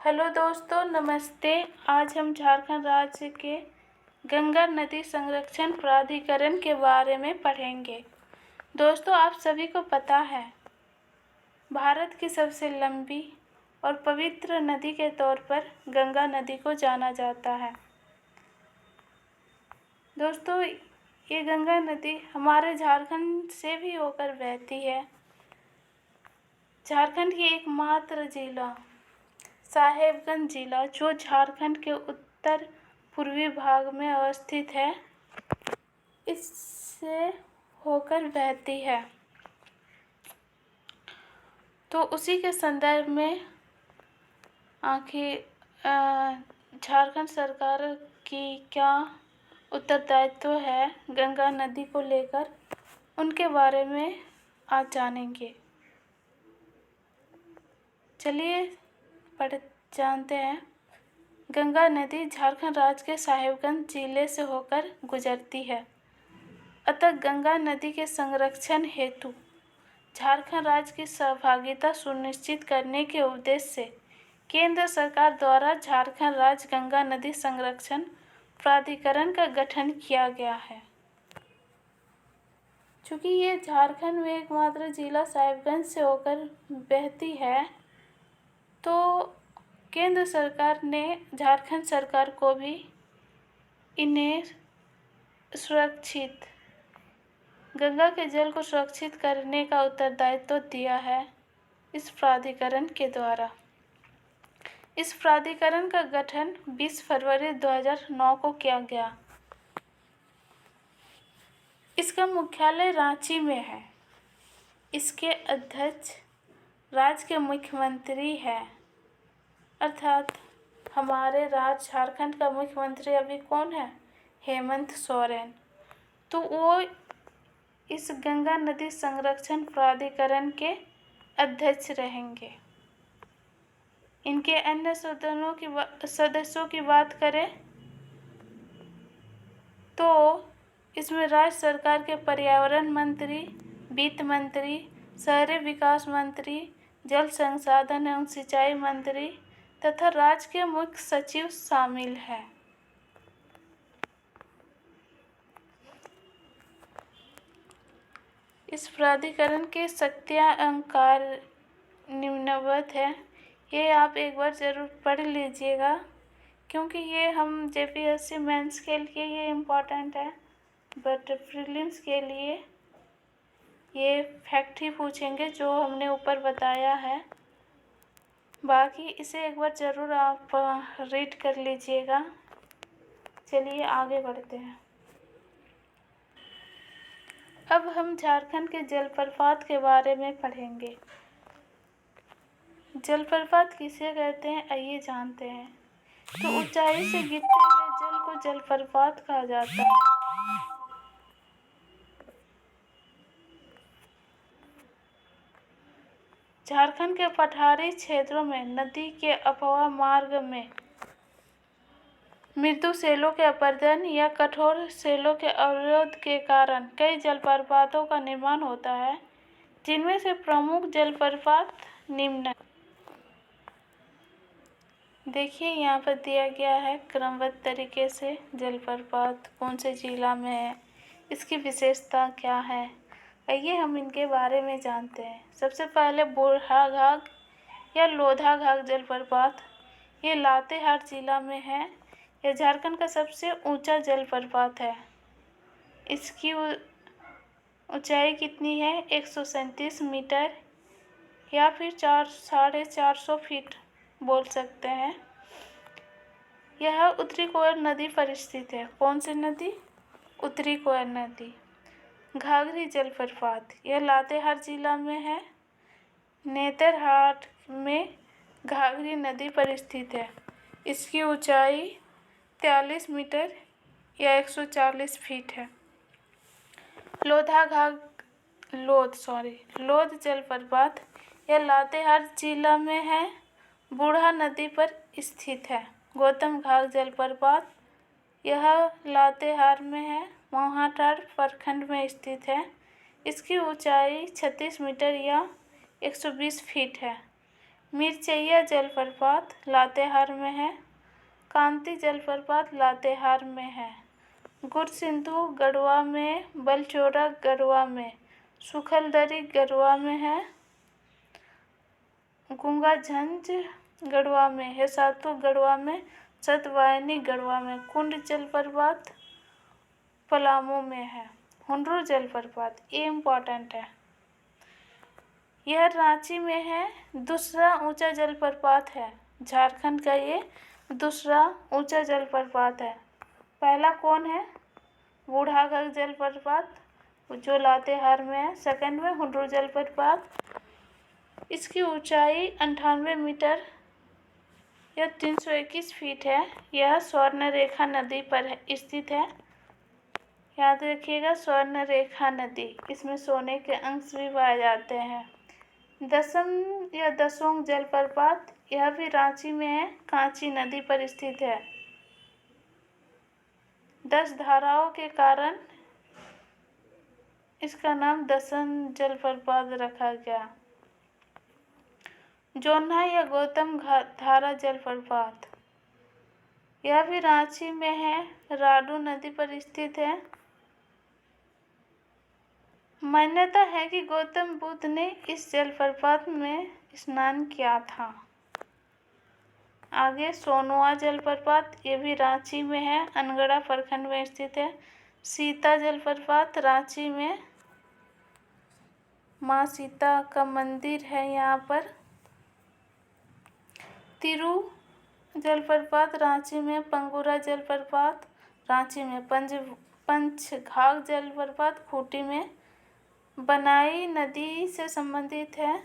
Hello दोस्तों, नमस्ते। आज हम झारखंड राज्य के गंगा नदी संरक्षण प्राधिकरण के बारे में पढ़ेंगे। दोस्तों, आप सभी को पता है भारत की सबसे लंबी और पवित्र नदी के तौर पर गंगा नदी को जाना जाता है। दोस्तों, ये गंगा नदी हमारे झारखंड से भी होकर बहती है। झारखंड की एकमात्र जिला साहेबगंज जिला, जो झारखंड के उत्तर पूर्वी भाग में अवस्थित है, इससे होकर बहती है। तो उसी के संदर्भ में आखिर झारखंड सरकार की क्या उत्तरदायित्व है गंगा नदी को लेकर, उनके बारे में आज जानेंगे। चलिए जानते हैं। गंगा नदी झारखंड राज्य के साहेबगंज जिले से होकर गुजरती है। अतः गंगा नदी के संरक्षण हेतु झारखंड राज्य की सहभागिता सुनिश्चित करने के उद्देश्य से केंद्र सरकार द्वारा झारखंड राज्य गंगा नदी संरक्षण प्राधिकरण का गठन किया गया है। चूँकि ये झारखंड में एकमात्र जिला साहेबगंज से होकर बहती है, तो केंद्र सरकार ने झारखंड सरकार को भी इन्हें गंगा के जल को सुरक्षित करने का उत्तरदायित्व दिया है इस प्राधिकरण के द्वारा। इस प्राधिकरण का गठन 20 फरवरी 2009 को किया गया। इसका मुख्यालय रांची में है। इसके अध्यक्ष राज्य के मुख्यमंत्री है, अर्थात हमारे राज्य झारखंड का मुख्यमंत्री अभी कौन है? हेमंत सोरेन। तो वो इस गंगा नदी संरक्षण प्राधिकरण के अध्यक्ष रहेंगे। इनके अन्य सदस्यों की बात करें तो इसमें राज्य सरकार के पर्यावरण मंत्री, वित्त मंत्री, शहरी विकास मंत्री, जल संसाधन एवं सिंचाई मंत्री तथा राज्य के मुख्य सचिव शामिल हैं। इस प्राधिकरण के शक्तियाँ एवं कार्य निम्नवत है। ये आप एक बार ज़रूर पढ़ लीजिएगा, क्योंकि ये हम जेपीएससी मेंस के लिए ये इम्पोर्टेंट है, बट प्रीलिम्स के लिए ये फैक्ट ही पूछेंगे जो हमने ऊपर बताया है। बाकी इसे एक बार ज़रूर आप रीड कर लीजिएगा। चलिए आगे बढ़ते हैं। अब हम झारखंड के जलप्रपात के बारे में पढ़ेंगे। जलप्रपात किसे कहते हैं, आइए जानते हैं। तो ऊंचाई से गिरते हुए जल को जलप्रपात कहा जाता है। झारखंड के पठारी क्षेत्रों में नदी के अपवाह मार्ग में मृदु सेलों के अपरदन या कठोर सेलों के अवरोध के कारण कई जलप्रपातों का निर्माण होता है, जिनमें से प्रमुख जलप्रपात निम्न है। देखिए, यहाँ पर दिया गया है क्रमबद्ध तरीके से जलप्रपात कौन से जिला में है, इसकी विशेषता क्या है। आइए हम इनके बारे में जानते हैं। सबसे पहले बूढ़ाघाघ या लोधाघाघ जलप्रपात, ये लातेहार जिला में है। यह झारखंड का सबसे ऊंचा जलप्रपात है। इसकी ऊंचाई कितनी है? 137 मीटर या फिर 450 फीट बोल सकते हैं। यह उत्तरी कोयल नदी पर स्थित है। कौन सी नदी? उत्तरी कोयल नदी। घाघरी जलप्रपात, यह लातेहार जिला में है। नेतरहाट में घाघरी नदी पर स्थित है। इसकी ऊंचाई 43 मीटर या 140 फीट है। लोध जलप्रपात, यह लातेहार जिला में है, बूढ़ा नदी पर स्थित है। गौतम घाघ जलप्रपात, यह लातेहार में है, मोहाटाड़ प्रखंड में स्थित है। इसकी ऊंचाई 36 मीटर या 120 फीट है। मिर्चैया जलप्रपात लातेहार में है। कांति जलप्रपात लातेहार में है। गुरसिंधु गढ़वा में, बलचोरा गढ़वा में, सुखलदरी गढ़वा में है। गूंगाझंझ गढ़वा में, हेसातु गढ़वा में, सतवाहिनी गढ़वा में। कुंड जलप्रपात पलामू में है। हुंडरू जलप्रपात, ये इम्पोर्टेंट है। यह रांची में है। दूसरा ऊंचा जलप्रपात है। झारखंड का ये दूसरा ऊंचा जलप्रपात है। पहला कौन है? बूढ़ागढ़ जलप्रपात जो लातेहार में है। सेकंड में हुंडरू जलप्रपात। इसकी ऊंचाई 98 मीटर या 321 फीट है। यह स्वर्णरेखा नदी पर स्थित है। याद रखिएगा, स्वर्णरेखा नदी, इसमें सोने के अंश भी पाए जाते हैं। दसम या दसोंग जलप्रपात, यह भी रांची में है, कांची नदी पर स्थित है। 10 धाराओं के कारण इसका नाम दसम जलप्रपात रखा गया। जोन्हा या गौतम धारा जलप्रपात, यह भी रांची में है, राडू नदी पर स्थित है। मान्यता है कि गौतम बुद्ध ने इस जलप्रपात में स्नान किया था। आगे सोनवा जलप्रपात, ये भी रांची में है, अनगढ़ा प्रखंड में स्थित है। सीता जलप्रपात रांची में माँ सीता का मंदिर है यहाँ पर। तिरु जलप्रपात रांची में। पंगुरा जलप्रपात रांची में। पंचघाघ जलप्रपात खूंटी में। बनाई नदी से संबंधित है।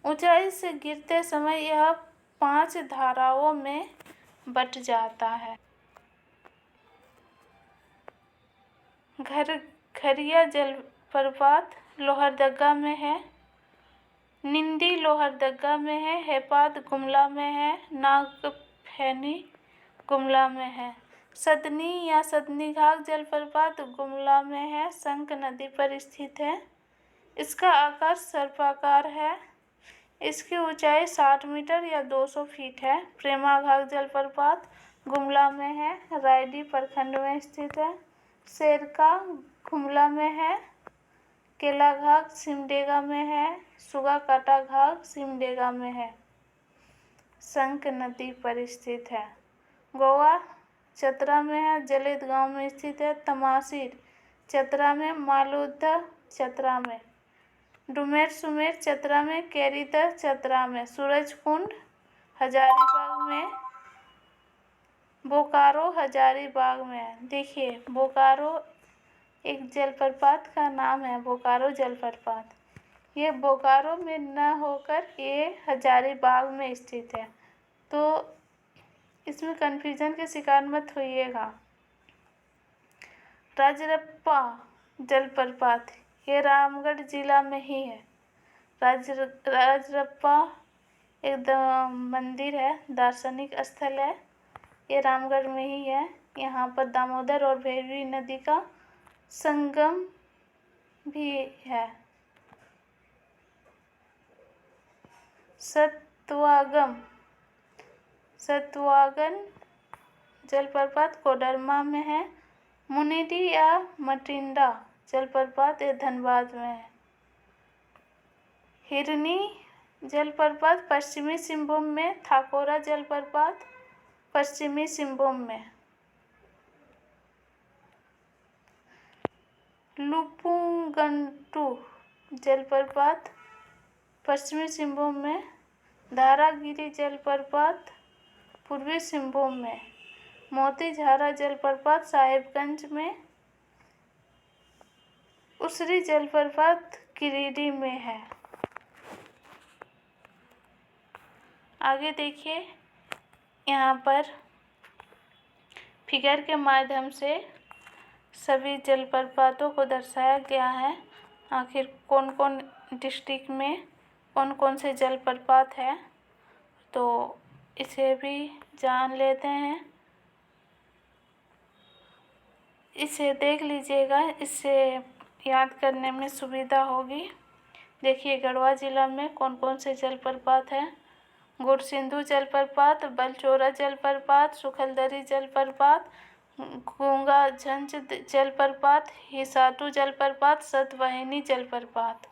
ऊंचाई से गिरते समय यह 5 धाराओं में बट जाता है। घरिया जलप्रपात लोहरदगा में है। निंदी लोहरदगा में है। हेपाद गुमला में है। नागफैनी गुमला में है। सदनी या सदनीघाट जलप्रपात गुमला में है, शंख नदी पर स्थित है। इसका आकार सर्पाकार है। इसकी ऊंचाई 60 मीटर या 200 फीट है। प्रेमाघाट जलप्रपात गुमला में है, रायडी प्रखंड में स्थित है। शेरका गुमला में है। केलाघाट सिमडेगा में है। सुगाकाटा घाट सिमडेगा में है, शंख नदी पर स्थित है। गोवा चतरा में है, जलेद गांव में स्थित है। तमासिर चतरा में, मालूदा चतरा में। डुमेर सुमेर चतरा में, केरीदा चतरा में। सूरजकुंड हजारीबाग में। बोकारो हजारीबाग में है। देखिए, बोकारो एक जलप्रपात का नाम है, बोकारो जलप्रपात। ये बोकारो में न होकर ये हजारीबाग में स्थित है, तो इसमें कन्फ्यूजन के शिकार मत होइएगा। राजरप्पा जलप्रपात, ये रामगढ़ जिला में ही है। राजरप्पा एक मंदिर है, दार्शनिक स्थल है। ये रामगढ़ में ही है। यहाँ पर दामोदर और भैरवी नदी का संगम भी है। सत्वागन जलप्रपात कोडरमा में है। मुनिडी या मटिंडा जलप्रपात ये धनबाद में है। हिरनी जलप्रपात पश्चिमी सिंहभूम में। थाकोरा जलप्रपात पश्चिमी सिंहभूम में। लुपुंगंटू जलप्रपात पश्चिमी सिंहभूम में। धारागिरी जलप्रपात पूर्वी सिंहभूम में। मोतीझारा जलप्रपात साहिबगंज में। उसरी जलप्रपात गिरिडीह में है। आगे देखिए, यहाँ पर फिगर के माध्यम से सभी जलप्रपातों को दर्शाया गया है। आखिर कौन कौन डिस्ट्रिक्ट में कौन कौन से जलप्रपात है, तो इसे भी जान लेते हैं। इसे देख लीजिएगा, इससे याद करने में सुविधा होगी। देखिए गढ़वा जिला में कौन कौन से जलप्रपात हैं। गुरसिंधु जलप्रपात, बलचोरा जलप्रपात, सुखलदरी जलप्रपात, गूंगा झंझ जलप्रपात, हिसाटू जलप्रपात, सतवाहिनी जलप्रपात।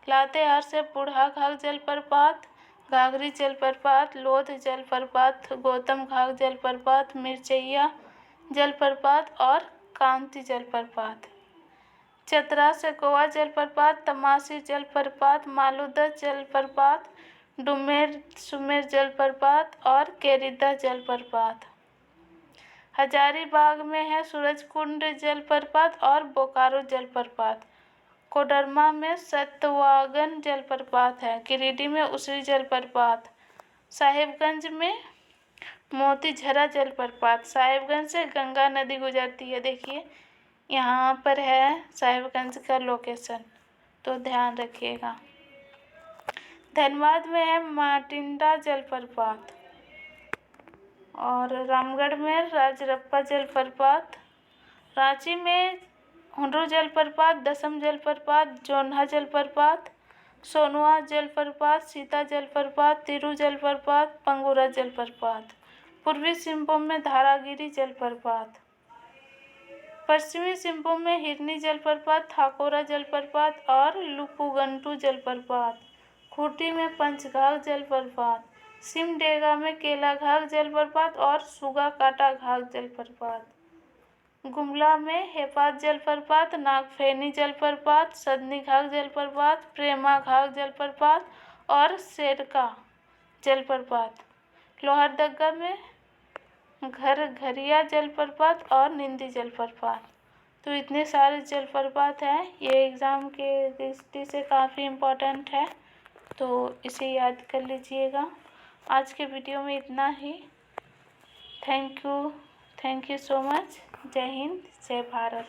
लातेहार से बूढ़ाघाघ जलप्रपात, घाघरी जलप्रपात, लोध जलप्रपात, गौतम घाघ जलप्रपात, मिर्चैया जलप्रपात और कांति जलप्रपात। चतरा से गोवा जलप्रपात, तमासी जलप्रपात, मालूदा जलप्रपात, डुमेर सुमेर जलप्रपात और केरिदा जलप्रपात। हजारीबाग में है सूरजकुंड जलप्रपात और बोकारो जलप्रपात। कोडरमा में सतवागन जलप्रपात है। गिरिडीह में उसरी जलप्रपात। साहिबगंज में मोतीझरा जलप्रपात। साहिबगंज से गंगा नदी गुजरती है। देखिए यहाँ पर है साहिबगंज का लोकेशन, तो ध्यान रखिएगा। धनबाद में है माटिंडा जलप्रपात और रामगढ़ में राजरप्पा जलप्रपात। रांची में हुंडरू जलप्रपात, दसम जलप्रपात, जोन्हा जलप्रपात, सोनुआ जलप्रपात, सीता जलप्रपात, तिरू जलप्रपात, पंगुरा जलप्रपात। पूर्वी सिंहभूम में धारागिरी जलप्रपात। पश्चिमी सिंहभूम में हिरनी जलप्रपात, थाकोरा जलप्रपात और लुपुगंटू जलप्रपात। खूंटी में पंचघाघ जलप्रपात। सिमडेगा में केलाघाघ जलप्रपात और सुगाकाटा घाघ जलप्रपात। गुमला में हेपात जलप्रपात, नागफेनी जलप्रपात, सदनी घाघ जलप्रपात, प्रेमा घाघ जलप्रपात और सेरका जलप्रपात। लोहरदगा में घरिया जलप्रपात और निंदी जलप्रपात। तो इतने सारे जलप्रपात हैं, ये एग्ज़ाम के दृष्टि से काफ़ी इम्पोर्टेंट है, तो इसे याद कर लीजिएगा। आज के वीडियो में इतना ही। Thank you so much. जय हिंद, जय भारत।